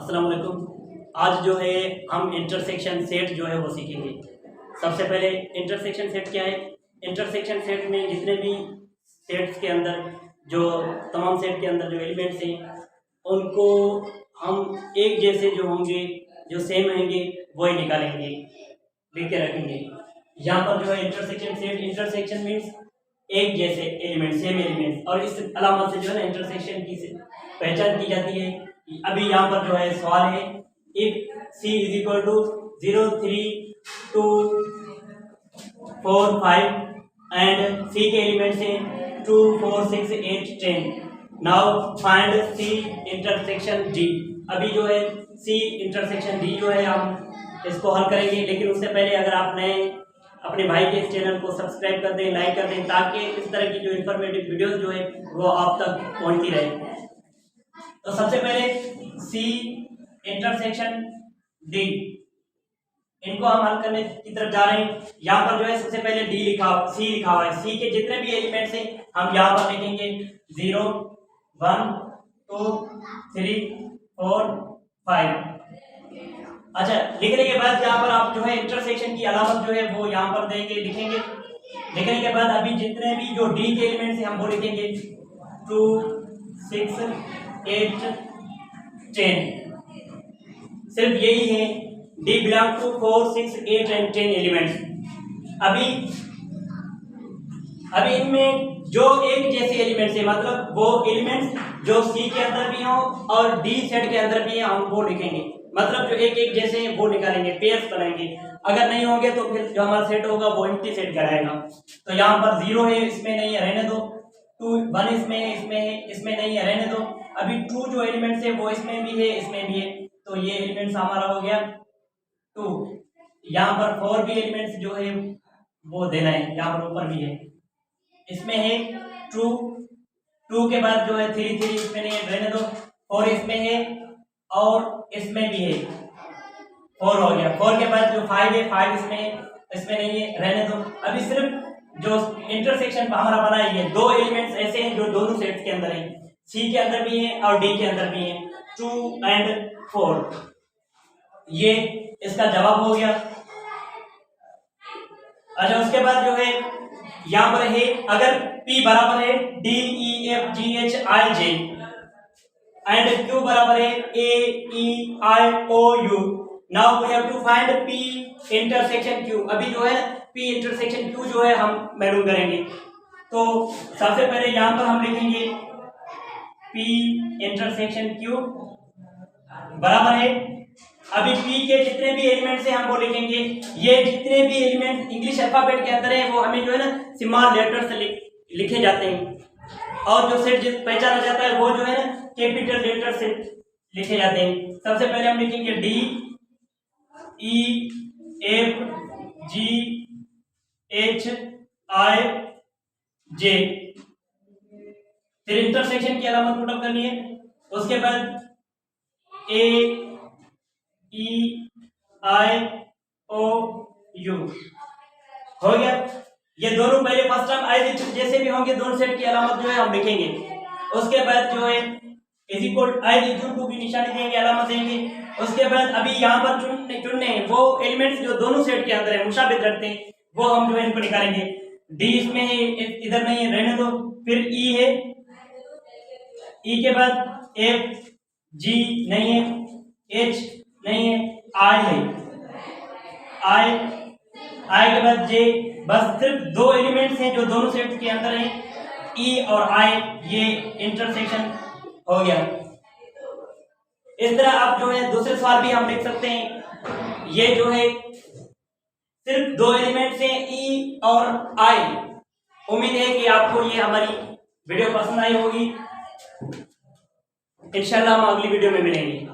अस्सलाम वालेकुम। आज जो है हम इंटरसेक्शन सेट जो है वो सीखेंगे। सबसे पहले इंटरसेक्शन सेट क्या है। इंटरसेक्शन सेट में जितने भी सेट्स के अंदर जो तमाम सेट के अंदर जो एलिमेंट्स हैं उनको हम एक जैसे जो होंगे, जो सेम होंगे वही निकालेंगे, लिख के रखेंगे। यहाँ पर जो है इंटरसेक्शन सेट, इंटरसेक्शन मीन्स एक जैसे एलिमेंट, सेम एलिमेंट, और इस अलामत से जो है ना इंटरसेक्शन की पहचान की जाती है। अभी यहाँ पर जो है सवाल है, if C is equal to 0 3 2 4 5 and C के एलिमेंट्स हैं 2 4 6 8 10। Now find C intersection D. अभी जो है सी इंटरसेक्शन डी जो है हम इसको हल करेंगे, लेकिन उससे पहले अगर आप नए अपने भाई के इस चैनल को सब्सक्राइब कर दें, लाइक कर दें, ताकि इस तरह की जो इन्फॉर्मेटिव वीडियोस जो है वो आप तक पहुंचती रहे। तो सबसे पहले सी इंटरसेक्शन डी, इनको हम हल करने की तरफ जा रहे हैं। यहाँ पर जो है सबसे पहले डी लिखा, सी लिखा हुआ है। सी के जितने भी एलिमेंट्स हैं हम यहाँ पर लिखेंगे 0 1 2 3 4 5। अच्छा, लिखने के बाद यहाँ पर आप जो है इंटरसेक्शन की अलामत जो है वो यहाँ पर देंगे, लिखेंगे। लिखने के बाद अभी जितने भी जो डी के एलिमेंट्स हैं हम वो लिखेंगे 2 6 8 10। सिर्फ यही है, D belong to 4 6 8 and 10 elements. अभी इनमें जो एक जैसे एलिमेंट्स है, मतलब वो एलिमेंट्स जो सी के अंदर भी हो और डी सेट के अंदर भी है, हम वो लिखेंगे। मतलब जो एक एक जैसे हैं वो निकालेंगे, पेयर्स बनाएंगे। अगर नहीं होंगे तो फिर जो हमारा सेट होगा वो एम्प्टी सेट कहलाएगा। तो यहाँ पर 0 है, इसमें नहीं है, रहने दो। 2 1 इसमें है, इसमें नहीं है, रहने दो। अभी 2 जो एलिमेंट्स है वो इसमें भी है, इसमें भी है, तो ये एलिमेंट्स हमारा हो गया 2। यहाँ पर 4 भी एलिमेंट्स जो है वो देना है, यहाँ पर ऊपर भी है, इसमें है 2 के बाद जो है 3 3 इसमें नहीं है, रहने दो। 4 इसमें है और इसमें भी है, 4 हो गया। 4 के बाद जो 5 है, 5 इसमें है, इसमें नहीं है, रहने दो। अभी सिर्फ जो इंटरसेक्शन हमारा बना है, ये 2 एलिमेंट्स ऐसे हैं जो दोनों सेट्स के अंदर हैं, सी के अंदर भी है और डी के अंदर भी है, 2 एंड 4। ये इसका जवाब हो गया। अच्छा, उसके बाद जो है यहाँ पर है, अगर P बराबर है D E F G H I J and Q बराबर है A E I O U, now we have to find P intersection Q। अभी जो है P इंटरसेक्शन Q जो है हम मालूम करेंगे। तो सबसे पहले यहाँ पर हम लिखेंगे P इंटरसेक्शन Q बराबर है, अभी P के जितने भी एलिमेंट्स हैं हम वो लिखेंगे। ये जितने भी एलिमेंट इंग्लिश अल्फाबेट के अंदर है वो हमें जो है ना स्मॉल लेटर से लिखे जाते हैं, और जो सेट पहचाना जाता है वो जो है ना कैपिटल लेटर से लिखे जाते हैं। सबसे पहले हम लिखेंगे D E F G H I J, फिर इंटरसेक्शन की अलामत पुट अप करनी है। उसके बाद A E I O U हो गया। ये दोनों पहले फर्स्ट टर्म आई जैसे भी होंगे दोनों सेट की अलामत जो है हम लिखेंगे। उसके बाद जो है is equal I equal to की निशानी देंगे, अलामत देंगे। उसके बाद अभी यहाँ पर चुनने वो एलिमेंट्स जो दोनों सेट के अंदर है, मुशाबिह रखते हैं, वो हम जो है इनको निकालेंगे। डी इसमें है, इधर नहीं है, रहने दो। फिर ई है, ई के बाद एफ जी नहीं है, एच नहीं है, आई है, आई के बाद जे। बस सिर्फ 2 एलिमेंट्स हैं जो दोनों सेट्स के अंदर हैं, ई और आई, ये इंटरसेक्शन हो गया। इस तरह आप जो है दूसरे सवाल भी हम लिख सकते हैं। ये जो है सिर्फ 2 एलिमेंट्स हैं, ई और आई। उम्मीद है कि आपको ये हमारी वीडियो पसंद आई होगी। इंशाल्लाह हम अगली वीडियो में मिलेंगे।